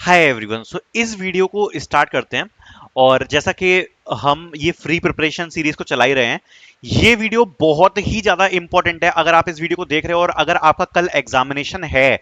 Hi everyone. सो इस video को start करते हैं। और जैसा कि हम ये फ्री प्रिपरेशन सीरीज को चला ही रहे हैं, ये वीडियो बहुत ही ज्यादा इंपॉर्टेंट है। अगर आप इस वीडियो को देख रहे हो और अगर आपका कल एग्जामिनेशन है,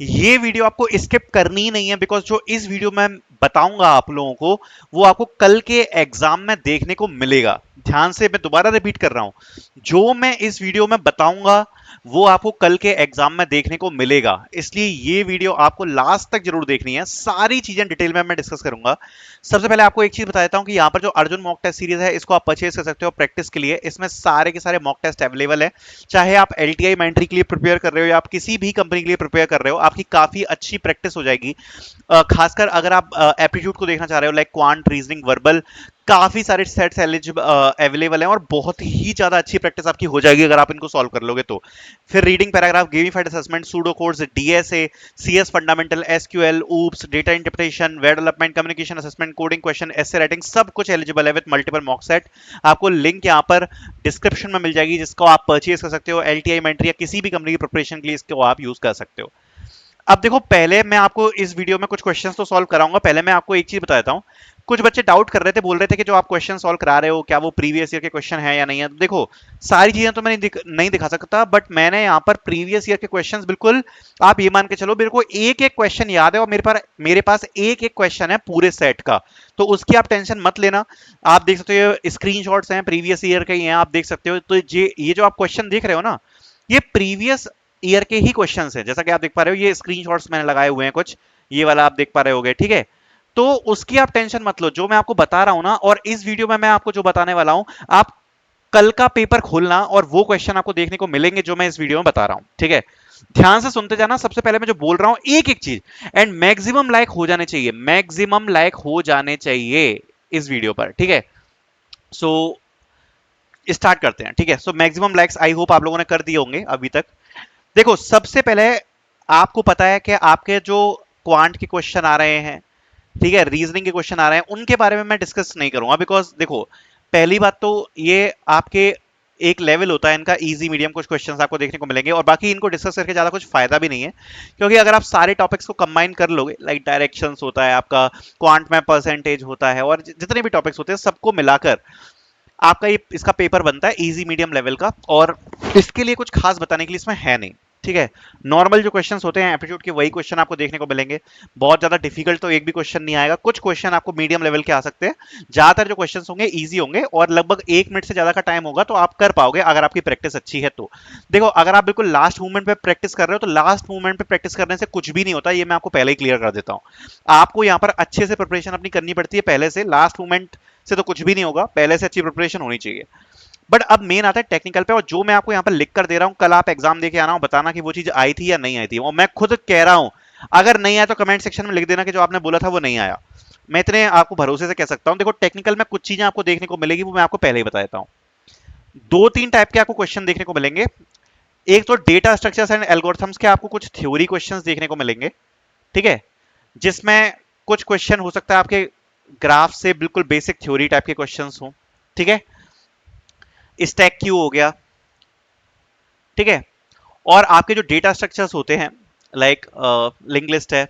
ये वीडियो आपको स्किप करनी ही नहीं है। बिकॉज जो इस वीडियो में बताऊंगा आप लोगों को, वो आपको कल के एग्जाम में देखने को मिलेगा। ध्यान से मैं दोबारा रिपीट कर रहा हूं, जो मैं इस वीडियो में बताऊंगा वो आपको कल के एग्जाम में देखने को मिलेगा। इसलिए ये वीडियो आपको लास्ट तक जरूर देखनी है। सारी चीजें डिटेल में मैं डिस्कस करूंगा। सबसे पहले आपको एक चीज बता देता हूं कि यहाँ पर जो अर्जुन मॉक टेस्ट सीरीज है, इसको आप परचेज कर सकते हो प्रैक्टिस के लिए। इसमें सारे के सारे मॉक टेस्ट अवेलेबल है। चाहे आप एलटीआई मेंटरी के लिए प्रिपेयर कर रहे हो या आप किसी भी कंपनी के लिए प्रिपेयर कर रहे हो, आपकी काफी अच्छी प्रैक्टिस हो जाएगी। खासकर अगर आप एप्टीट्यूड को देखना चाह रहे हो, लाइक क्वांट, रीजनिंग, वर्बल, काफी सारे सेट्स अवेलेबल हैं और बहुत ही ज्यादा अच्छी प्रैक्टिस आपकी हो जाएगी अगर आप इनको सॉल्व कर लोगे तो। फिर reading, paragraph, gamified assessment, pseudo codes, DSA, CS fundamental, SQL, oops, data interpretation, web development, communication assessment, coding question, essay writing, सब कुछ एलिजिबल है विद मल्टीपल मॉक सेट। आपको लिंक यहाँ पर डिस्क्रिप्शन में मिल जाएगी, जिसको आप परचेज कर सकते हो। एलटीआई मेंटरी या किसी भी कंपनी की प्रिपरेशन के लिए इसको आप यूज कर सकते हो। अब देखो, पहले मैं आपको इस वीडियो में कुछ क्वेश्चंस तो सॉल्व कराऊंगा। पहले मैं आपको एक चीज बता देता हूं। कुछ बच्चे डाउट कर रहे थे, बोल रहे थे कि जो आप क्वेश्चन सॉल्व करा रहे हो, क्या वो प्रीवियस ईयर के क्वेश्चन है या नहीं है। तो देखो, सारी चीजें तो मैं नहीं दिखा सकता, बट मैंने यहाँ पर प्रीवियस ईयर के क्वेश्चंस बिल्कुल, आप ये मान के चलो, मेरे को एक एक क्वेश्चन याद है और मेरे पास एक एक क्वेश्चन है पूरे सेट का। तो उसकी आप टेंशन मत लेना। आप देख सकते हो, स्क्रीनशॉट्स हैं, प्रीवियस ईयर के ही हैं, आप देख सकते हो। तो ये जो आप क्वेश्चन देख रहे हो ना, ये प्रीवियस ईयर के ही क्वेश्चंस हैं। जैसा कि आप देख पा रहे हो, ये स्क्रीनशॉट्स मैंने लगाए हुए हैं कुछ, ये वाला आप देख पा रहे होगे, ठीक है। तो उसकी आप टेंशन मत लो, जो मैं आपको बता रहा हूं ना, और इस वीडियो में मैं आपको जो बताने वाला हूं, आप कल का पेपर खोलना और वो क्वेश्चन आपको देखने को मिलेंगे जो मैं इस वीडियो में बता रहा हूं, ठीक है। ध्यान से सुनते जाना। सबसे पहले मैं जो बोल रहा हूं, एक एक चीज एंड मैक्सिमम लाइक हो जाने चाहिए, मैक्सिमम लाइक हो जाने चाहिए इस वीडियो पर, ठीक है। सो स्टार्ट करते हैं, ठीक है। So maximum likes I hope आप लोगों ने कर दिए होंगे अभी तक। देखो, सबसे पहले आपको पता है कि आपके जो क्वांट के क्वेश्चन आ रहे हैं, ठीक है, रीजनिंग के क्वेश्चन आ रहे हैं, उनके बारे में मैं डिस्कस नहीं करूंगा। बिकॉज देखो, पहली बात तो ये आपके एक लेवल होता है इनका, इजी मीडियम कुछ क्वेश्चंस आपको देखने को मिलेंगे, और बाकी इनको डिस्कस करके ज्यादा कुछ फायदा भी नहीं है। क्योंकि अगर आप सारे टॉपिक्स को कंबाइन कर लोगे, लाइक डायरेक्शंस होता है आपका, क्वांट में परसेंटेज होता है, और जितने भी टॉपिक्स होते हैं सबको मिलाकर आपका ये इसका पेपर बनता है इजी मीडियम लेवल का। और इसके लिए कुछ खास बताने के लिए इसमें है नहीं, ठीक है। नॉर्मल जो क्वेश्चंस होते हैं एप्टीट्यूड के, वही क्वेश्चन आपको देखने को मिलेंगे। बहुत ज्यादा डिफिकल्ट तो एक भी क्वेश्चन नहीं आएगा। कुछ क्वेश्चन आपको मीडियम लेवल के आ सकते हैं। ज्यादातर जो क्वेश्चंस होंगे इजी होंगे और लगभग 1 मिनट से ज्यादा का टाइम होगा, तो आप कर पाओगे अगर आपकी प्रैक्टिस अच्छी है तो। देखो, अगर आप बिल्कुल लास्ट मूवमेंट पे प्रैक्टिस कर रहे हो, तो लास्ट मूवमेंट पे प्रैक्टिस करने से कुछ भी नहीं होता, ये मैं आपको पहले ही क्लियर कर देता हूं। आपको यहाँ पर अच्छे से प्रिपरेशन अपनी करनी पड़ती है पहले से। लास्ट मूवमेंट से तो कुछ भी नहीं होगा, पहले से अच्छी प्रिपरेशन होनी चाहिए। बट अब मेन आता है टेक्निकल पे, और जो मैं आपको यहाँ पर लिख कर दे रहा हूँ, कल आप एग्जाम देके आना हो, बताना कि वो चीज आई थी या नहीं आई थी। और मैं खुद कह रहा हूँ, अगर नहीं आया तो कमेंट सेक्शन में लिख देना कि जो आपने बोला था वो नहीं आया। मैं इतने आपको भरोसे से कह सकता हूँ। देखो, टेक्निकल में कुछ चीजें आपको देखने को मिलेगी, वो मैं आपको पहले ही बता देता हूँ। 2-3 टाइप के आपको क्वेश्चन देखने को मिलेंगे। एक तो डेटा स्ट्रक्चर्स एंड एल्गोरिथम्स के आपको कुछ थ्योरी क्वेश्चंस देखने को मिलेंगे, ठीक है, जिसमें कुछ क्वेश्चन हो सकता है आपके ग्राफ से बिल्कुल बेसिक थ्योरी टाइप के क्वेश्चंस हो, ठीक है। स्टैक क्यू हो गया, ठीक है। और आपके जो डेटा स्ट्रक्चर्स होते हैं, लाइक लिंक लिस्ट है,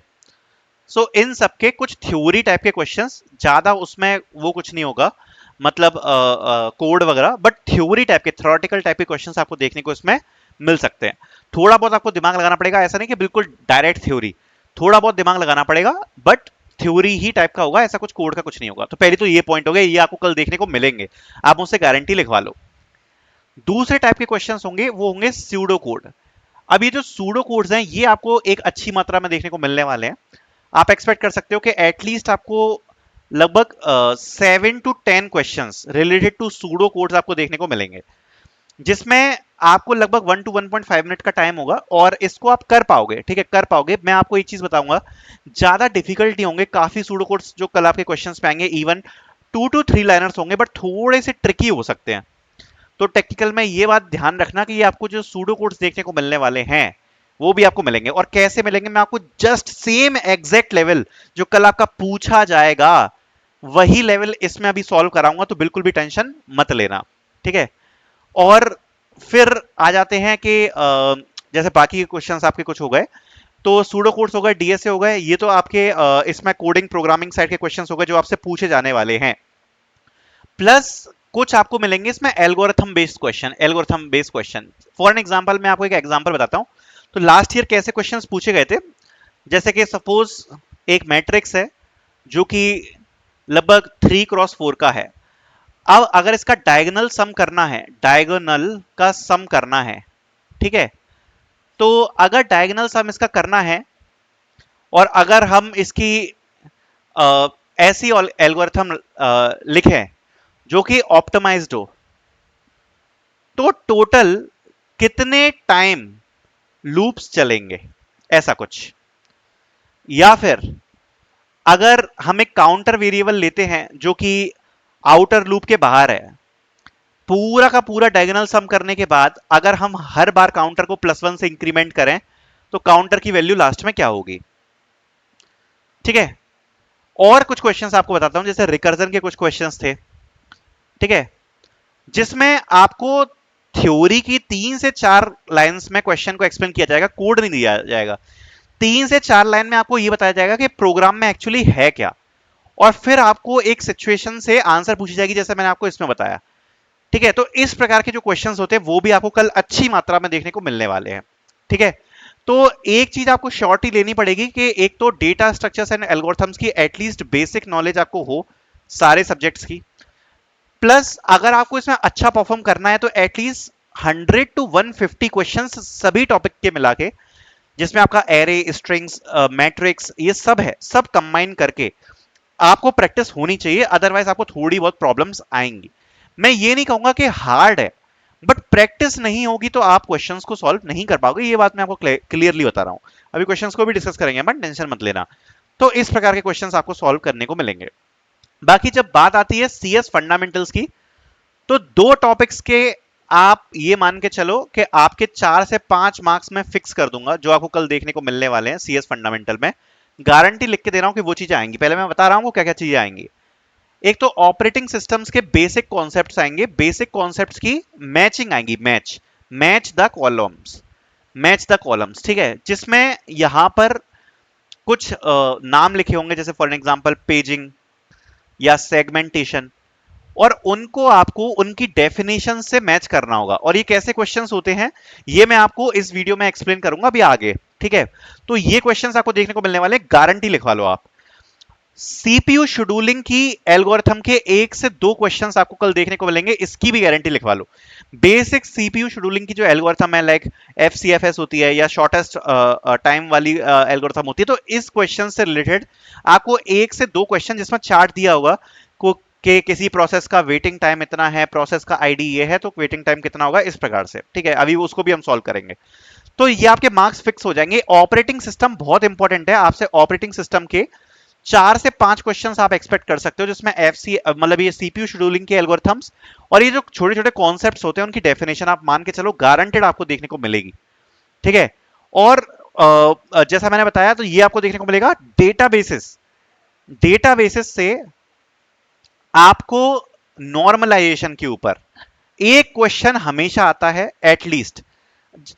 सो इन सब के कुछ थ्योरी टाइप के क्वेश्चंस, ज्यादा उसमें वो कुछ नहीं होगा, मतलब कोड वगैरह, बट थ्योरी टाइप के, थ्योरेटिकल टाइप के क्वेश्चंस आपको देखने को इसमें मिल सकते हैं। थोड़ा बहुत आपको दिमाग लगाना पड़ेगा, ऐसा नहीं कि बिल्कुल डायरेक्ट थ्योरी, थोड़ा बहुत दिमाग लगाना पड़ेगा, बट थ्योरी ही टाइप का होगा, ऐसा कुछ कोड का कुछ नहीं होगा। तो पहले तो ये पॉइंट हो गया, ये आपको कल देखने को मिलेंगे, आप मुझसे गारंटी लिखवा लो। दूसरे टाइप के क्वेश्चंस होंगे, वो होंगे स्यूडो कोड। अब ये जो सूडो कोड्स हैं, ये आपको एक अच्छी मात्रा में देखने को मिलने वाले हैं। आप एक्सपेक्ट कर सकते हो कि एटलीस्ट आपको लगभग 7 to 10 questions related to pseudo codes आपको देखने को मिलेंगे, जिसमें आपको लगभग 1 to 1.5 मिनट का टाइम होगा और इसको आप कर पाओगे, ठीक है, कर पाओगे। मैं आपको एक चीज बताऊंगा, ज्यादा डिफिकल्ट नहीं होंगे। काफी सूडो कोड्स जो कल आपके क्वेश्चंस पे आएंगे, इवन 2 to 3 लाइनर्स होंगे, बट थोड़े से ट्रिकी हो सकते हैं। तो टेक्निकल में ये बात ध्यान रखना कि ये आपको जो सूडो कोड्स देखने को मिलने वाले हैं, वो भी आपको मिलेंगे। और कैसे मिलेंगे, मैं आपको जस्ट सेम एग्जैक्ट लेवल जो कल आपका पूछा जाएगा, वही लेवल इसमें अभी सॉल्व कराऊंगा, तो बिल्कुल भी टेंशन मत लेना, ठीक है। और फिर आ जाते हैं कि जैसे बाकी के क्वेश्चंस आपके कुछ हो गए, तो सूडो कोड्स हो गए, डीएसए हो गए, ये तो आपके इसमें कोडिंग प्रोग्रामिंग साइड के क्वेश्चंस हो गए जो आपसे पूछे जाने वाले हैं। प्लस कुछ आपको मिलेंगे इसमें algorithm based question, algorithm based question. For an example मैं आपको एक एग्जांपल बताता हूं। तो लास्ट ईयर कैसे क्वेश्चंस पूछे गए थे, जैसे कि सपोज एक मैट्रिक्स है जो कि लगभग 3x4 का है। अब अगर इसका डायगोनल सम करना है, डायगोनल का सम करना है, ठीक है, तो अगर डायगोनल सम इसका करना है और अगर हम इसकी ऐसी एल्गोरिथम लिखें जो कि ऑप्टिमाइज्ड हो, तो टोटल कितने टाइम लूप्स चलेंगे, ऐसा कुछ। या फिर अगर हम एक काउंटर वेरिएबल लेते हैं जो कि आउटर लूप के बाहर है, पूरा का पूरा डायगोनल सम करने के बाद अगर हम हर बार काउंटर को +1 से इंक्रीमेंट करें तो काउंटर की वैल्यू लास्ट में क्या होगी, ठीक है। और कुछ क्वेश्चंस आपको बताता हूं, जैसे रिकर्जन के कुछ क्वेश्चंस थे, ठीक है, जिसमें आपको थ्योरी की 3 से 4 लाइंस में क्वेश्चन को एक्सप्लेन किया जाएगा, कोड नहीं दिया जाएगा। 3 से 4 लाइन में आपको यह बताया जाएगा कि प्रोग्राम में एक्चुअली है क्या, और फिर आपको एक सिचुएशन से आंसर पूछी जाएगी, जैसे मैंने आपको इसमें बताया, ठीक है। तो इस प्रकार के जो क्वेश्चंस होते हैं वो भी आपको कल अच्छी मात्रा में देखने को मिलने वाले हैं, ठीक है। तो एक चीज आपको श्योरिटी लेनी पड़ेगी कि एक तो डेटा स्ट्रक्चर्स एंड एल्गोरिथम्स की एटलीस्ट बेसिक नॉलेज आपको हो सारे सब्जेक्ट्स की, प्लस अगर आपको इसमें अच्छा परफॉर्म करना है तो एटलीस्ट 100 to 150 क्वेश्चंस सभी टॉपिक के मिला के, जिसमें आपका एरे, स्ट्रिंग्स, मैट्रिक्स, ये सब है, सब कंबाइन करके आपको प्रैक्टिस होनी चाहिए, अदरवाइज आपको थोड़ी बहुत प्रॉब्लम्स आएंगी। मैं ये नहीं कहूंगा कि हार्ड है, बट प्रैक्टिस नहीं होगी तो आप क्वेश्चंस को सॉल्व नहीं कर पाओगे, ये बात मैं आपको क्लियरली बता रहा हूं। अभी क्वेश्चंस को भी डिस्कस करेंगे, बट टेंशन मत लेना। तो इस प्रकार के क्वेश्चंस आपको सॉल्व करने को मिलेंगे। बाकी जब बात आती है सीएस फंडामेंटल्स की, तो 2 टॉपिक्स के आप ये मान के चलो कि आपके 4 से 5 मार्क्स में फिक्स कर दूंगा, जो आपको कल देखने को मिलने वाले हैं सीएस फंडामेंटल में। गारंटी लिख के दे रहा हूं कि वो चीजें आएंगी। पहले मैं बता रहा हूं वो क्या क्या चीजें आएंगी। एक तो ऑपरेटिंग सिस्टम्स के बेसिक कॉन्सेप्ट्स आएंगे, बेसिक कॉन्सेप्ट्स की मैचिंग आएंगी, match the columns, match the columns, ठीक है, जिसमें यहां पर कुछ नाम लिखे होंगे, जैसे फॉर एग्जांपल पेजिंग या सेगमेंटेशन, और उनको आपको उनकी डेफिनेशन से मैच करना होगा। और ये कैसे क्वेश्चंस होते हैं ये मैं आपको इस वीडियो में एक्सप्लेन करूंगा अभी आगे, ठीक है। तो ये क्वेश्चंस आपको देखने को मिलने वाले, गारंटी लिखवा लो आप। सीपीयू शेड्यूलिंग की एल्गोरिथम के 1 से 2 क्वेश्चंस आपको कल देखने को मिलेंगे, इसकी भी गारंटी लिखवा लो। बेसिक सीपीयू शेड्यूलिंग की जो एल्गोरिथम है, लाइक एफसीएफएस होती है या शॉर्टेस्ट टाइम वाली एल्गोरिथम होती है, तो इस क्वेश्चन से रिलेटेड आपको 1 से 2 क्वेश्चन जिसमें चार्ट दिया होगा कि किसी प्रोसेस का वेटिंग टाइम इतना है, प्रोसेस का आईडी ये है, तो वेटिंग टाइम कितना होगा, इस प्रकार से, ठीक है। अभी उसको भी हम सॉल्व करेंगे, तो ये आपके मार्क्स फिक्स हो जाएंगे। ऑपरेटिंग सिस्टम बहुत इंपॉर्टेंट है, आपसे ऑपरेटिंग सिस्टम के 4 से 5 क्वेश्चंस आप एक्सपेक्ट कर सकते हो, जिसमें एफसी मतलब ये सीपीयू शेड्यूलिंग के एल्गोरिथम्स और ये जो छोटे छोटे कॉन्सेप्ट्स होते हैं उनकी डेफिनेशन आप मान के चलो गारंटेड आपको देखने को मिलेगी, ठीक है। और जैसा मैंने बताया, तो ये आपको देखने को मिलेगा डेटाबेसेस, डेटाबेसेस से आपको नॉर्मलाइजेशन के ऊपर एक क्वेश्चन हमेशा आता है एटलीस्ट,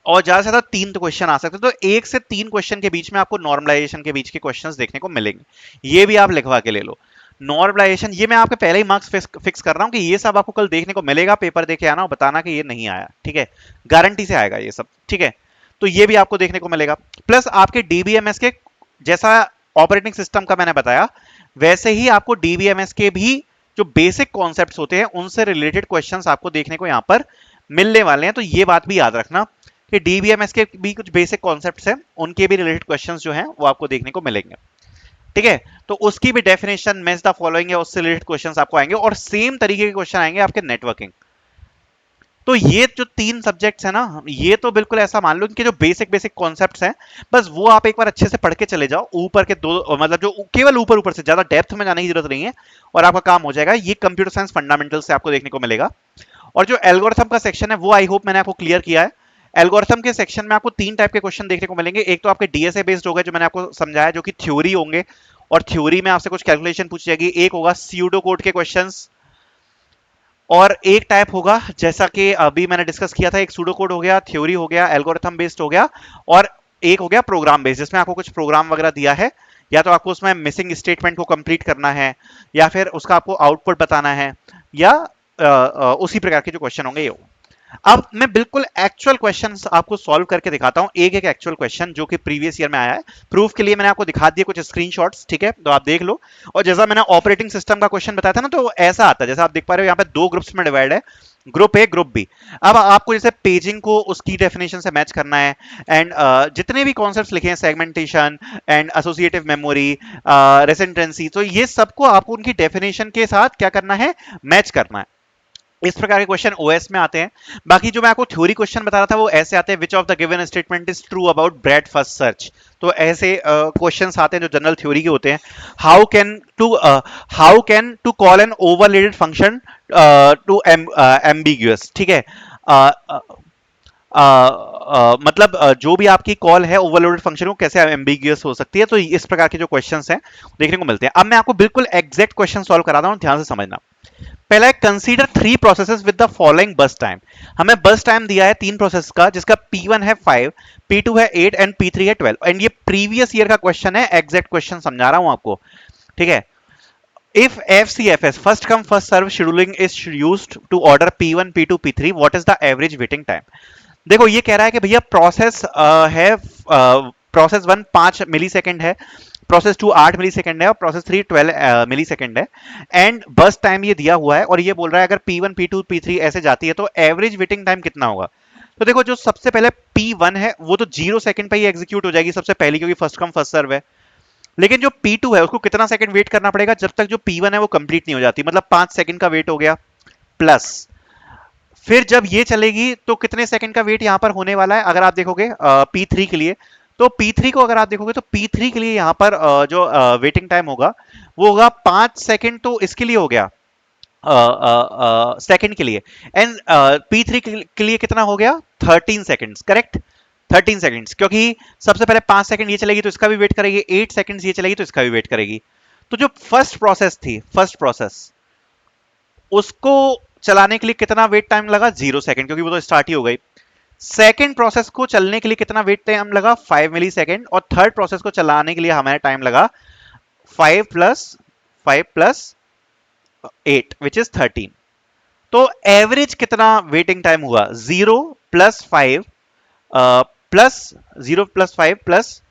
और ज्यादा से ज्यादा 3 क्वेश्चन आ सकते हैं, तो 1 से 3 क्वेश्चन के बीच में आपको नॉर्मलाइजेशन के बीच के क्वेश्चंस देखने को मिलेंगे। ये भी आप लिखवा के ले लो। नॉर्मलाइजेशन ये मैं आपके पहले ही मार्क्स फिक्स कर रहा हूं कि ये सब आपको कल देखने को मिलेगा, पेपर देके आना और बताना कि ये नहीं आया, ठीक है, गारंटी से आएगा ये सब, ठीक है। तो ये भी आपको देखने को मिलेगा। प्लस आपके डीबीएमएस के, जैसा ऑपरेटिंग सिस्टम का मैंने बताया, वैसे ही आपको डीबीएमएस के भी जो बेसिक कॉन्सेप्ट्स होते हैं उनसे रिलेटेड क्वेश्चंस आपको देखने को यहां पर मिलने वाले हैं। तो ये बात भी याद रखना कि डीबीएमएस के भी कुछ बेसिक कॉन्सेप्ट्स हैं, उनके भी रिलेटेड क्वेश्चंस जो हैं वो आपको देखने को मिलेंगे, ठीक है। तो उसकी भी डेफिनेशन, मैच द फॉलोइंग है, उससे रिलेटेड क्वेश्चंस आपको आएंगे, और सेम तरीके के क्वेश्चन आएंगे आपके नेटवर्किंग। तो ये जो 3 सब्जेक्ट्स है ना, ये तो बिल्कुल ऐसा मान लो कि जो बेसिक बेसिक कॉन्सेप्ट्स हैं, बस वो आप एक बार अच्छे से पढ़ के चले जाओ। ऊपर के 2 मतलब जो केवल ऊपर ऊपर से, ज्यादा डेप्थ में जाने की जरूरत नहीं है, और आपका काम हो जाएगा। ये कंप्यूटर साइंस फंडामेंटल से आपको देखने को मिलेगा। और जो एल्गोरिथम का सेक्शन है वो आई होप मैंने आपको क्लियर किया है। एल्गोरिथम के सेक्शन में आपको 3 टाइप के क्वेश्चन देखने को मिलेंगे। एक तो आपके डीएसए बेस्ड होगा, जो मैंने आपको समझाया, जो कि थ्योरी होंगे, और थ्योरी में आपसे कुछ कैलकुलेशन पूछी जाएगी। एक होगा स्यूडो कोड के क्वेश्चंस, और एक टाइप होगा, जैसा कि अभी मैंने डिस्कस किया था, एक सूडो कोड हो गया, थ्योरी हो गया, एल्गोरिथम बेस्ड हो गया, और एक हो गया प्रोग्राम बेस्ड, जिसमें आपको कुछ प्रोग्राम वगैरह दिया है, या तो आपको उसमें मिसिंग स्टेटमेंट को कंप्लीट करना है, या फिर उसका आपको आउटपुट बताना है, या उसी प्रकार के जो क्वेश्चन होंगे ये। अब मैं बिल्कुल एक्चुअल क्वेश्चंस आपको सॉल्व करके दिखाता हूं, एक एक एक्चुअल क्वेश्चन जो कि प्रीवियस ईयर में आया है। प्रूफ के लिए मैंने आपको दिखा दिए कुछ स्क्रीनशॉट्स, ठीक है, तो आप देख लो। और जैसा मैंने ऑपरेटिंग सिस्टम का क्वेश्चन बताया था ना, तो ऐसा आता है, जैसा आप देख पा रहे हो यहाँ पे दो ग्रुप्स में डिवाइड है, ग्रुप ए ग्रुप बी। अब आपको जैसे पेजिंग को उसकी डेफिनेशन से मैच करना है, एंड जितने भी कॉन्सेप्ट्स लिखे हैं, सेगमेंटेशन एंड एसोसिएटिव मेमोरी, रेसिस्टेंसी, तो ये सबको आपको उनकी डेफिनेशन के साथ क्या करना है, मैच करना है। इस प्रकार के क्वेश्चन ओएस में आते हैं। बाकी जो मैं आपको थ्योरी क्वेश्चन बता रहा था वो ऐसे आते हैं, विच of the given statement is true about bread first search. तो ऐसे क्वेश्चंस आते हैं जो जनरल थ्योरी के होते हैं। How can to call an overloaded function to ambiguous, ठीक है। मतलब जो भी आपकी कॉल है ओवरलोडेड फंक्शन को कैसे एम्बिगियस हो सकती है। तो इस प्रकार के जो क्वेश्चंस हैं देखने को मिलते हैं। अब मैं आपको बिल्कुल एग्जैक्ट क्वेश्चन सॉल्व करा रहा हूं, ध्यान से समझना। पहला है consider 3 processes with the following burst time. हमें बर्स्ट टाइम दिया है 3 प्रोसेस का, जिसका P1 है 5, P2 है 8 एंड P3 है 12। एंड ये प्रीवियस ईयर का क्वेश्चन है, एग्जैक्ट क्वेश्चन समझा रहा हूं आपको, ठीक है। If FCFS first come first serve scheduling is used to order P1 P2 P3, what is the average waiting time? देखो ये कह रहा है कि भैया प्रोसेस है, प्रोसेस 1 5 मिली सेकेंड है, प्रोसेस 2 8 मिली सेकेंड है, और प्रोसेस 3 12 मिली सेकेंड है। एंड बस टाइम ये दिया हुआ है, और ये बोल रहा है अगर P1 P2 P3 ऐसे जाती है तो एवरेज वेटिंग टाइम कितना होगा। तो देखो जो सबसे पहले P1 है वो तो 0 सेकंड पे ही एग्जीक्यूट हो जाएगी सबसे पहले, क्योंकि फर्स्ट कम फर्स्ट सर्व है। लेकिन जो P2 है उसको कितना सेकंड वेट करना पड़ेगा, जब तक जो P1 है वो कंप्लीट नहीं हो जाती, मतलब 5 सेकंड का वेट हो गया। प्लस फिर जब ये चलेगी तो कितने सेकंड का वेट यहां पर होने वाला है, अगर आप देखोगे P3 के लिए, तो P3 को अगर आप देखोगे तो P3 के लिए यहां पर जो वेटिंग टाइम होगा वो होगा 5 सेकंड, तो इसके लिए हो गया सेकंड के लिए। एंड P3 के लिए कितना हो गया, 13 सेकंड्स, करेक्ट, 13 सेकंड्स, क्योंकि सबसे पहले 5 सेकंड ये चलेगी तो इसका भी वेट करेगी, 8 सेकंड्स ये चलेगी तो इसका भी वेट करेगी। तो जो फर्स्ट प्रोसेस थी, फर्स्ट प्रोसेस, उसको चलाने के लिए कितना वेट टाइम लगा, 0 सेकंड, क्योंकि वो तो स्टार्ट ही हो गई। सेकंड प्रोसेस को चलने के लिए कितना वेट टाइम लगा, 5 मिली सेकेंड। और थर्ड प्रोसेस को चलाने के लिए हमारे टाइम लगा 5 प्लस 8 विच इज 13। तो एवरेज कितना वेटिंग टाइम हुआ, 0 plus 5 plus 0 plus 5 plus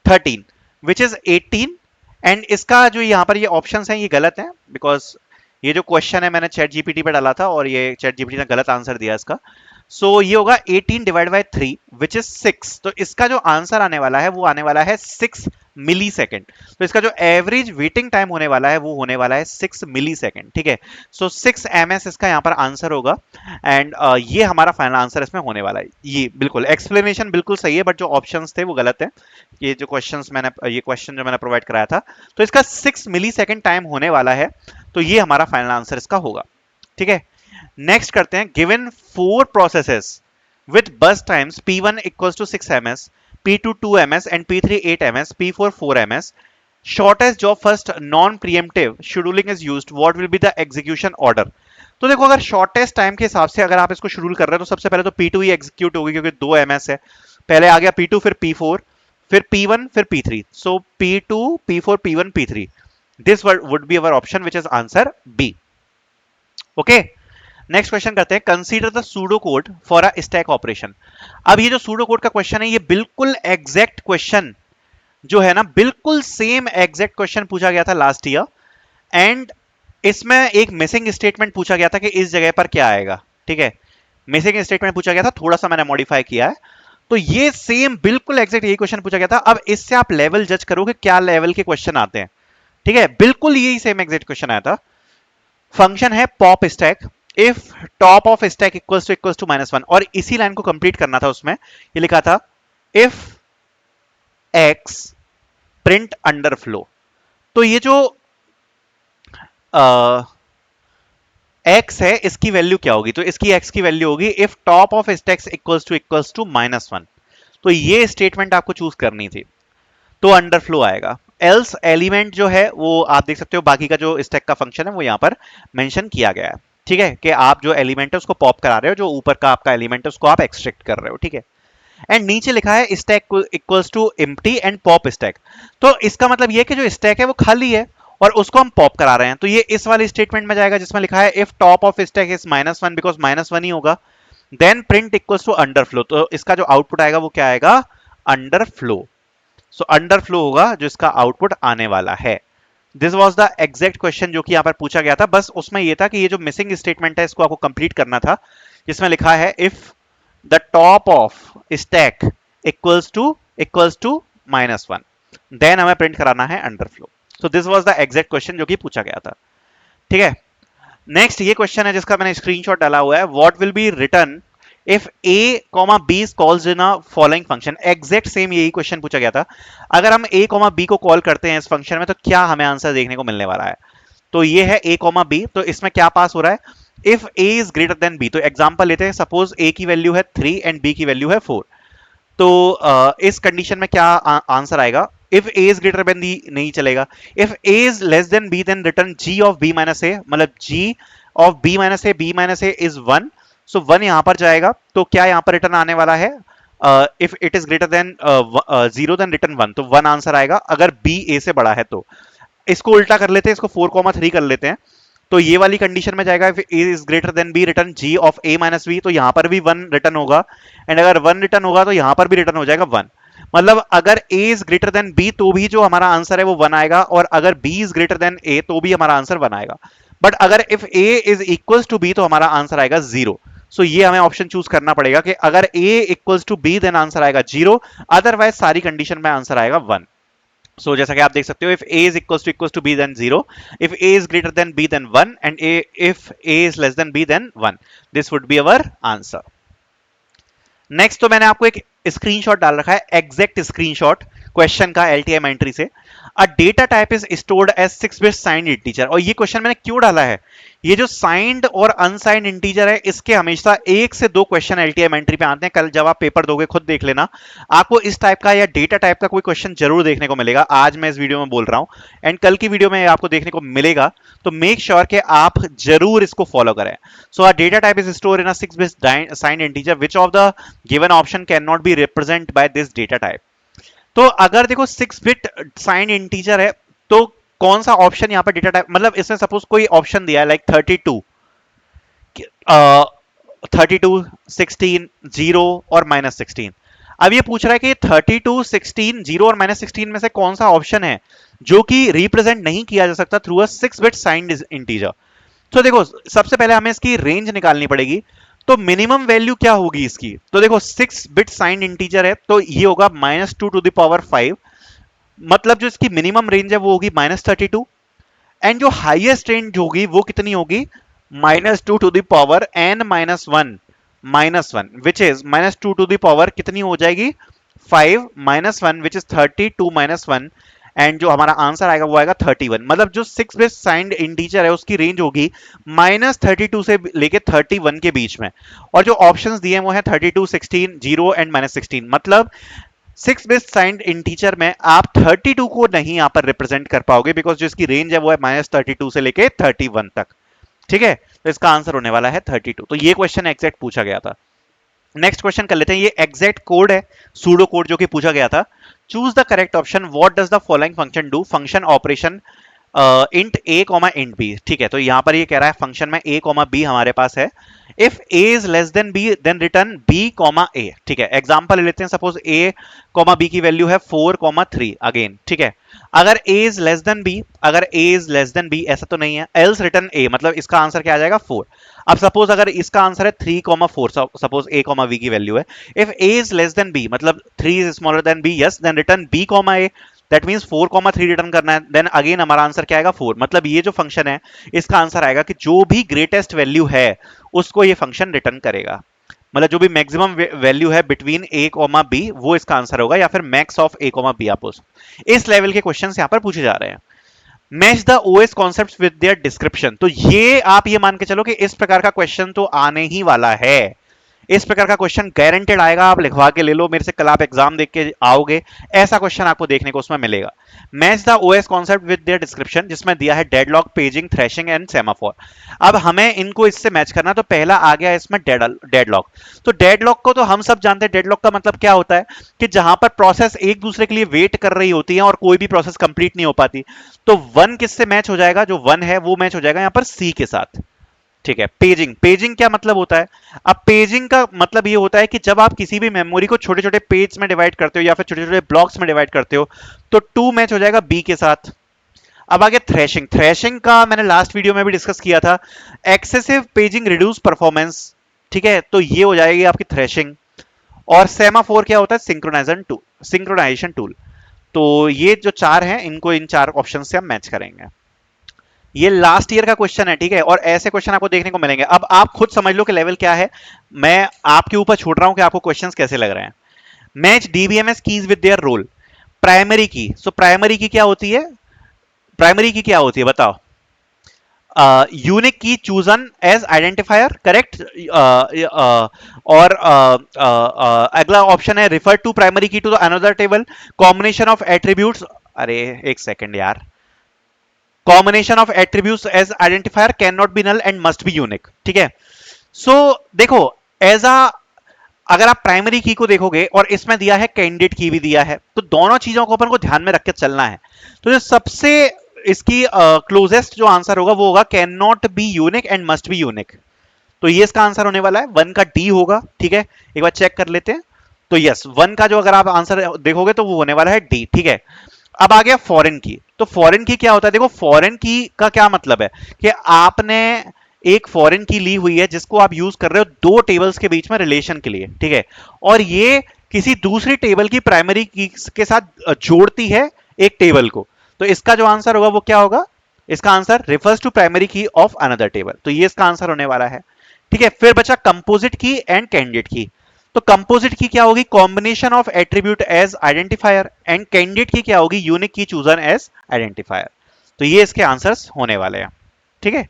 13 which is 18। And इसका जो यहां पर ये ऑप्शंस हैं ये गलत हैं, बिकॉज ये जो क्वेश्चन है मैंने चैट जीपीटी पे डाला था और ये चैट जीपीटी ने गलत आंसर दिया इसका। सो ये होगा 18 डिवाइड बाय 3 विच इज 6। तो इसका जो आंसर आने वाला है वो आने वाला है 6 मिली सेकेंड। तो इसका जो एवरेज वेटिंग टाइम होने वाला है वो होने वाला है 6 मिली सेकेंड, ठीक है। सो 6 ms इसका यहाँ पर आंसर होगा। एंड ये हमारा फाइनल आंसर इसमें होने वाला है। ये बिल्कुल एक्सप्लेनेशन बिल्कुल सही है, बट जो ऑप्शंस थे वो गलत है। ये जो क्वेश्चंस मैंने, ये क्वेश्चन जो मैंने प्रोवाइड कराया था, तो इसका 6 मिली सेकेंड टाइम होने वाला है। तो ये हमारा फाइनल आंसर इसका होगा, ठीक है। नेक्स्ट करते हैं, given 4 processes with burst times P1 equals to 6 ms, P2 2 ms and P3 8 ms, P4 4 ms. Shortest job first non-preemptive scheduling is used. What will be the execution order? तो देखो अगर shortest time के हिसाब से अगर आप इसको schedule कर रहे हो तो सबसे पहले तो P2 ही एग्जीक्यूट होगी, क्योंकि 2 ms है। पहले आ गया P2, फिर P4, फिर P1, फिर P3। So P2 P4 P1 P3, this would be our option which is answer B. Okay, next question करते हैं, consider the pseudo code for a stack operation. अब ये जो सूडो कोड का question है ये बिल्कुल एग्जैक्ट क्वेश्चन जो है ना, बिल्कुल सेम एग्जैक्ट क्वेश्चन पूछा गया था लास्ट ईयर। एंड इसमें एक मिसिंग स्टेटमेंट पूछा गया था कि इस जगह पर क्या आएगा, ठीक है। मिसिंग स्टेटमेंट पूछा गया था, थोड़ा सा मैंने मॉडिफाई किया है। तो ये सेम बिल्कुल एग्जैक्ट यही क्वेश्चन पूछा गया था। अब इससे आप लेवल जज करो कि क्या लेवल के क्वेश्चन आते हैं, ठीक है। बिल्कुल यही सेम एग्जैक्ट क्वेश्चन आया था। फंक्शन है pop stack, if top of stack equals to -1, और इसी लाइन को कंप्लीट करना था। उसमें ये लिखा था if x print under flow. तो ये जो एक्स है इसकी वैल्यू क्या होगी, तो इसकी एक्स की वैल्यू होगी if top of stack equals to -1। तो ये स्टेटमेंट आपको चूज करनी थी, तो अंडर फ्लो आएगा। एल्स एलिमेंट जो है वो आप देख सकते हो, बाकी का जो स्टैक का फंक्शन है वो यहां पर मेंशन किया गया है, ठीक है, कि आप जो एलिमेंट है उसको पॉप करा रहे हो, जो ऊपर का आपका एलिमेंट है उसको आप एक्सट्रैक्ट कर रहे हो, ठीक है। एंड नीचे लिखा है stack equals to empty and pop stack. तो इसका मतलब ये कि जो स्टैक है वो खाली है और उसको हम पॉप करा रहे हैं, तो ये इस वाले स्टेटमेंट में जाएगा जिसमें लिखा है if top of stack is -1, because -1 ही होगा, then print equals to underflow. तो इसका जो आउटपुट आएगा वो क्या आएगा, अंडरफ्लो। सो अंडरफ्लो होगा जो इसका आउटपुट आने वाला है। This was the exact question जो कि यहां पर पूछा गया था, बस उसमें यह था कि ये जो मिसिंग स्टेटमेंट है इसको आपको कंप्लीट करना था, जिसमें लिखा है if the top of stack equals to -1, then हमें प्रिंट कराना है underflow. So this was the exact question जो कि पूछा गया था। ठीक है, नेक्स्ट ये क्वेश्चन है जिसका मैंने स्क्रीनशॉट डाला हुआ है, what will be return if a, b is calls in a following function। Exact same यही क्वेश्चन पूछा गया था, अगर हम a, b को कॉल करते हैं इस फंक्शन में तो क्या हमें आंसर देखने को मिलने वाला है। तो ये है a, b, तो इसमें क्या पास हो रहा है, if a is greater than b। तो एग्जांपल लेते हैं, सपोज a की वैल्यू है 3 एंड b की वैल्यू है 4। तो इस कंडीशन में क्या आंसर आएगा, if a is greater than b नहीं चलेगा, if a is less than b then return g of b minus a, मतलब g of b minus a is 1। So 1 यहां पर जाएगा, तो क्या यहां पर रिटर्न आने वाला है, if it is greater than 0 then return 1, तो 1 आंसर आएगा अगर b a से बड़ा है। तो इसको उल्टा कर लेते हैं, इसको 4,3 कर लेते हैं, तो ये वाली कंडीशन में जाएगा if a is greater than b return g of a minus b, तो यहां पर भी 1 रिटर्न होगा, एंड अगर 1 रिटर्न होगा तो यहां पर भी रिटर्न हो जाएगा 1। मतलब अगर a is greater than b तो भी जो हमारा आंसर है वो 1 आएगा, और अगर b is greater than a तो भी हमारा आंसर 1 आएगा। बट अगर if a is equals to b तो हमारा आंसर आएगा 0। सो ये हमें ऑप्शन चूज करना पड़ेगा कि अगर a equals to b then answer आएगा 0, अदरवाइज सारी कंडीशन में आंसर आएगा 1। सो जैसा कि आप देख सकते हो, if a is equals to b then 0, if a is greater than b then 1, and if a is less than b then 1, this would be our answer। Next तो मैंने आपको एक स्क्रीनशॉट डाल रखा है, एग्जैक्ट स्क्रीनशॉट क्वेश्चन का LTM entry से। A data type is stored as 6 bit signed integer. और ये क्वेश्चन मैंने क्यों डाला है, ये जो साइंड और अनसाइंड इंटीजर है इसके हमेशा 1 से 2 क्वेश्चन LTM एंट्री पे आते हैं। कल जब आप पेपर दोगे खुद देख लेना, आपको इस टाइप का या डेटा टाइप का कोई क्वेश्चन जरूर देखने को मिलेगा। आज मैं इस वीडियो में बोल रहा हूं एंड कल की वीडियो में आपको देखने को मिलेगा, तो मेक श्योर कि आप जरूर इसको फॉलो करें। So a data type is stored in a 6 bit signed integer, which of the given option can not be represent by this data type. तो अगर देखो 6 बिट साइंड इंटीजर है तो कौन सा ऑप्शन यहां पर डेटा टाइप, मतलब इसमें सपोज कोई ऑप्शन दिया है लाइक 32, 16, 0 और -16। अब ये पूछ रहा है कि 32, 16, 0 और -16 में से कौन सा ऑप्शन है जो कि रिप्रेजेंट नहीं किया जा सकता through a 6 bit signed integer. तो देखो सबसे पहले हमें इसकी रेंज निकालनी पड़ेगी, तो मिनिमम वैल्यू क्या होगी इसकी। तो देखो 6 बिट साइंड इंटीजर है तो ये होगा -2⁵, मतलब जो इसकी मिनिमम रेंज है वो होगी -32, एंड जो हाईएस्ट रेंज होगी वो कितनी होगी, -2n-1, विच इज -2 कितनी हो जाएगी 5 -1 विच इज 32 -1, एंड जो हमारा आंसर आएगा वो आएगा 31। मतलब जो 6 बिट साइंड इंटीजर है उसकी रेंज होगी -32 से लेके 31 के बीच में, और जो ऑप्शंस दिए हैं वो है 32, 16, 0 एंड -16। मतलब 6 बिट साइंड इंटीजर में आप 32 को नहीं यहां पर रिप्रेजेंट कर पाओगे, बिकॉज जो इसकी रेंज है वो है -32 से लेके 31 तक। ठीक है, तो इसका आंसर होने वाला है 32। तो ये क्वेश्चन एग्जैक्ट पूछा गया था। नेक्स्ट क्वेश्चन कर लेते हैं, ये एग्जैक्ट कोड है, सूडो कोड जो कि पूछा गया था। Choose the correct option, what does the following function do, function operation int a comma int b। ठीक है, तो यहां पर ये कह रहा है फंक्शन में a कॉमा b हमारे पास है, if a is less than b then return b comma a। ठीक है, एग्जांपल ले लेते हैं, सपोज a कॉमा b की वैल्यू है 4,3 अगेन। ठीक है, अगर a is less than b, अगर a is less than b ऐसा तो नहीं है, एल्स रिटर्न a, मतलब इसका आंसर क्या आ जाएगा 4। अब सपोज अगर इसका आंसर है 3,4, सपोज a कॉमा b की वैल्यू है, if a is less than b मतलब 3 is smaller than b, yes, then return b comma a, that means 4,3 return करना है। देन अगेन हमारा आंसर क्या आएगा 4। मतलब ये जो फंक्शन है इसका आंसर आएगा कि जो भी ग्रेटेस्ट वैल्यू है उसको ये फंक्शन रिटर्न करेगा, मतलब जो भी मैक्सिमम वैल्यू है बिटवीन a कॉमा b वो इसका आंसर होगा, या फिर max of a comma b। आप इस लेवल के क्वेश्चंस यहां पर पूछे जा रहे हैं। Match the OS concepts with their description, तो ये आप ये मान के चलो कि इस प्रकार का क्वेश्चन तो आने ही वाला है। इस प्रकार का क्वेश्चन गारंटेड आएगा, आप लिखवा के ले लो मेरे से, कल आप एग्जाम देख के आओगे ऐसा क्वेश्चन आपको देखने को उसमें मिलेगा। Match the OS concept with their description, जिसमें दिया है deadlock, paging, threshing and semaphore. अब हमें इनको इससे मैच करना, तो पहला आ गया इसमें डेडलॉक। तो डेडलॉक को तो हम सब जानते हैं, डेडलॉक का मतलब क्या होता है कि जहां पर प्रोसेस एक दूसरे के लिए वेट कर रही होती है और कोई भी प्रोसेस कंप्लीट नहीं हो पाती। तो वन किससे मैच हो जाएगा, जो वन है वो मैच हो जाएगा यहां पर सी के साथ। ठीक है। पेजिंग, पेजिंग क्या मतलब होता है? अब पेजिंग का मतलब ये होता है कि जब आप किसी भी मेमोरी को छोटे छोटे पेज में डिवाइड करते हो या फिर छोटे छोटे ब्लॉक्स में डिवाइड करते हो, तो टू मैच हो जाएगा बी के साथ। अब आगे थ्रेशिंग, थ्रेशिंग का मैंने लास्ट वीडियो में भी डिस्कस किया था, एक्सेसिव पेजिंग रिड्यूस परफॉर्मेंस। ठीक है, तो ये हो जाएगी आपकी थ्रेशिंग। और सेमाफोर क्या होता है? Synchronization tool. तो ये जो चार हैं, इनको इन चार ऑप्शन से हम मैच करेंगे। ये लास्ट ईयर का क्वेश्चन है, ठीक है, और ऐसे क्वेश्चन आपको देखने को मिलेंगे। अब आप खुद समझ लो कि लेवल क्या है, मैं आपके ऊपर छोड़ रहा हूं कि आपको क्वेश्चंस कैसे लग रहे हैं। Match DBMS keys with their role. Primary key, so primary की क्या होती है? प्राइमरी की क्या होती है बताओ? यूनिक की चूजन एज आइडेंटिफायर, करेक्ट। और अगला ऑप्शन है refer to primary key to the another table, combination of attributes. अरे एक सेकेंड यार, combination of attributes as identifier can not be null and must be unique. ठीक है, सो देखो, एज अ, अगर आप प्राइमरी की को देखोगे और इसमें दिया है कैंडिडेट की भी दिया है, तो दोनों चीजों को अपन को ध्यान में रख के चलना है। तो जो सबसे इसकी क्लोजेस्ट जो आंसर होगा वो होगा can not be unique and must be unique. तो ये इसका आंसर होने वाला है, वन का डी होगा। ठीक है, एक बार चेक कर लेते हैं। तो यस, वन का जो अगर आप आंसर देखोगे तो वो होने वाला है डी। ठीक है, अब आ गया फॉरेन की। तो फॉरेन की क्या होता है? देखो, फॉरेन की का क्या मतलब है कि आपने एक फॉरेन की ली हुई है जिसको आप यूज कर रहे हो दो टेबल्स के बीच में रिलेशन के लिए। ठीक है, और ये किसी दूसरी टेबल की प्राइमरी की के साथ जोड़ती है एक टेबल को। तो इसका जो आंसर होगा वो क्या होगा? इसका आंसर रिफर्स टू प्राइमरी की ऑफ अनदर टेबल। तो ये इसका आंसर होने वाला है। ठीक है, फिर बचा कंपोजिट की एंड कैंडिडेट की। तो कंपोजिट की क्या होगी? Combination of attribute as identifier, and candidate key क्या होगी? यूनिक की चूजन एज आइडेंटिफायर। तो ये इसके आंसर्स होने वाले हैं। ठीक है,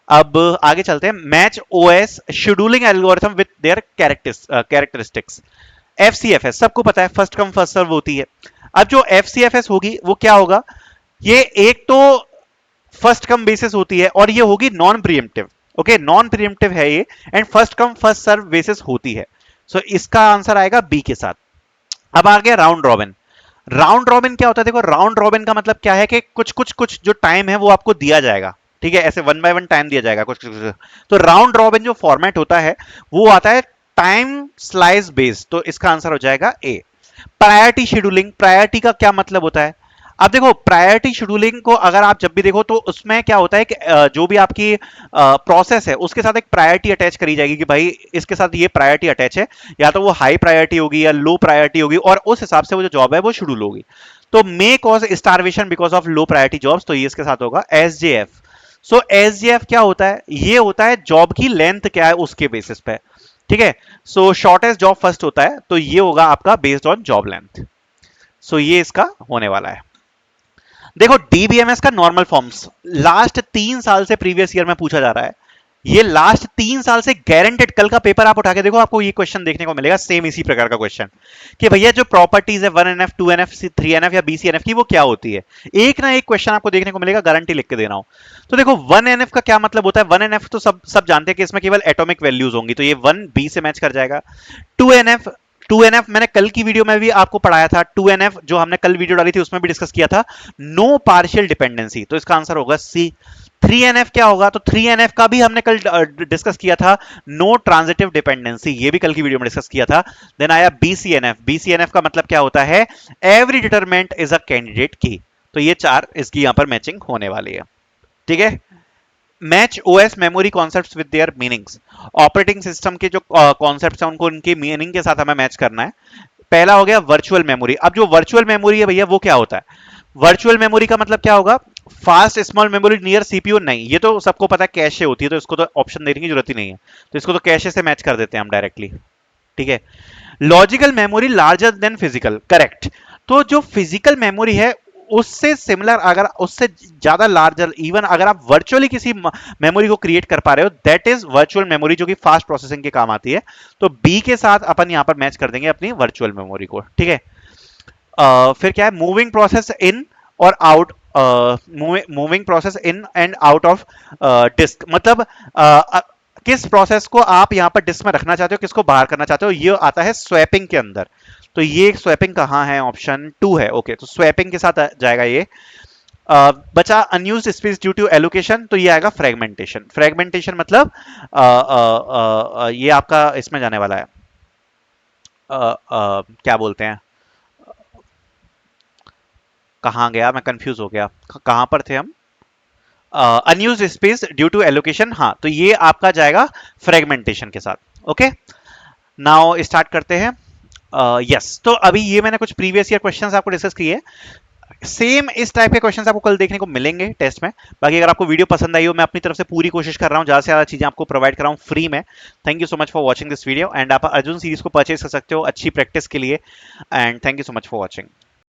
अब आगे चलते हैं। Match OS scheduling algorithm with their characteristics. FCFS सबको पता है, फर्स्ट कम फर्स्ट सर्व होती है। अब जो एफसीएफएस होगी वो क्या होगा? ये एक तो फर्स्ट कम बेसिस होती है और ये होगी non preemptive. Okay, non preemptive है ये, and first come first serve basis होती है। सो इसका आंसर आएगा बी के साथ। अब आ गया राउंड रॉबिन। राउंड रॉबिन क्या होता है? देखो, राउंड रॉबिन का मतलब क्या है कि कुछ कुछ कुछ जो टाइम है वो आपको दिया जाएगा। ठीक है, ऐसे वन बाय वन टाइम दिया जाएगा कुछ कुछ। तो राउंड रॉबिन जो फॉर्मेट होता है वो आता है टाइम स्लाइस बेस्ड। तो इसका आंसर हो जाएगा ए। प्रायोरिटी शेड्यूलिंग, प्रायोरिटी का क्या मतलब होता है? अब देखो, प्रायोरिटी शेड्यूलिंग को अगर आप जब भी देखो तो उसमें क्या होता है कि जो भी आपकी प्रोसेस है उसके साथ एक प्रायोरिटी अटैच करी जाएगी कि भाई इसके साथ ये प्रायोरिटी अटैच है, या तो वो हाई प्रायोरिटी होगी या लो प्रायोरिटी होगी, और उस हिसाब से वो जो जॉब है वो शेड्यूल होगी। तो may cause starvation because of low priority jobs, तो ये इसके साथ होगा एसजेएफ। सो एसजेएफ क्या होता है? ये होता है जॉब की लेंथ क्या है उसके बेसिस पे। ठीक है, सो शॉर्टेस्ट जॉब फर्स्ट होता है, तो ये होगा आपका बेस्ड ऑन जॉब लेंथ। सो ये इसका होने वाला है। देखो, डीबीएमएस का नॉर्मल फॉर्म्स लास्ट 3 साल से प्रीवियस ईयर में पूछा जा रहा है। ये लास्ट 3 साल से गारंटेड, कल का पेपर आप उठा के देखो, आपको ये क्वेश्चन देखने को मिलेगा, सेम इसी प्रकार का क्वेश्चन कि भैया जो प्रॉपर्टीज है 1NF 2NF 3NF या BCNF की, वो क्या होती है। एक ना एक क्वेश्चन आपको देखने को मिलेगा, गारंटी लिख के दे रहा हूं। तो देखो, 1NF का क्या मतलब होता है? 1NF तो सब जानते हैं कि इसमें केवल एटॉमिक वैल्यूज होंगी, तो ये 1B से मैच कर जाएगा। 2NF, 2NF मैंने कल की वीडियो में भी आपको पढ़ाया था। 2NF जो हमने कल वीडियो डाली थी उसमें भी डिस्कस किया था, नो पार्शियल डिपेंडेंसी, तो इसका आंसर होगा सी। 3NF क्या होगा? तो 3NF का भी हमने कल डिस्कस किया था, नो ट्रांजिटिव डिपेंडेंसी, ये भी कल की वीडियो में डिस्कस किया था। देन आया BCNF। BCNF का मतलब क्या होता है? Every determinant is a candidate की। तो ये चार इसकी यहां पर मैचिंग होने वाली है। ठीक है, match OS memory concepts with their meanings. Operating system के जो कॉन्सेप्ट्स हैं उनको उनके मीनिंग के साथ हमें मैच करना है। पहला हो गया वर्चुअल मेमोरी। अब जो वर्चुअल मेमोरी है भैया वो क्या होता है? वर्चुअल मेमोरी का मतलब क्या होगा? Fast small memory near CPU नहीं, ये तो सबको पता है कैशे होती है, तो इसको तो ऑप्शन देने की जरूरत ही नहीं है, तो इसको तो कैशे से मैच कर देते हैं हम डायरेक्टली। ठीक है, logical memory larger than physical, correct. तो जो फिजिकल मेमोरी है उससे सिमिलर, अगर उससे ज्यादा लार्जर, इवन अगर आप वर्चुअली किसी मेमोरी को क्रिएट कर पा रहे हो, दैट इज वर्चुअल मेमोरी, जो कि फास्ट प्रोसेसिंग के काम आती है। तो बी के साथ अपन यहां पर मैच कर देंगे अपनी वर्चुअल मेमोरी को, ठीक है। फिर क्या है, मूविंग प्रोसेस इन और out, moving process in and out of disk, मतलब किस प्रोसेस को आप यहां पर डिस्क में रखना चाहते हो, किसको बाहर करना चाहते हो, ये आता है स्वैपिंग के अंदर। तो ये स्वैपिंग कहां है, ऑप्शन 2 है। ओके, तो स्वैपिंग के साथ जाएगा ये। बचा unused space due to allocation, तो ये आएगा फ्रेगमेंटेशन। फ्रेगमेंटेशन मतलब ये आपका इसमें जाने वाला है, क्या बोलते हैं, कहाँ गया, मैं कंफ्यूज हो गया, कहां पर थे हम, unused space due to allocation, हाँ, तो ये आपका जाएगा फ्रेगमेंटेशन के साथ। ओके, नाउ स्टार्ट करते हैं। यस, तो अभी ये मैंने कुछ प्रीवियस ईयर क्वेश्चंस आपको डिस्कस किए। सेम इस टाइप के क्वेश्चंस आपको कल देखने को मिलेंगे टेस्ट में। बाकी अगर आपको वीडियो पसंद आई हो, मैं अपनी तरफ से पूरी कोशिश कर रहा हूँ ज्यादा से ज्यादा चीजें आपको प्रोवाइड कर रहा हूँ फ्री में। Thank you so much for watching this video, and आप अर्जुन सीरीज को परचेज कर सकते हो अच्छी प्रैक्टिस के लिए। And thank you so much for watching.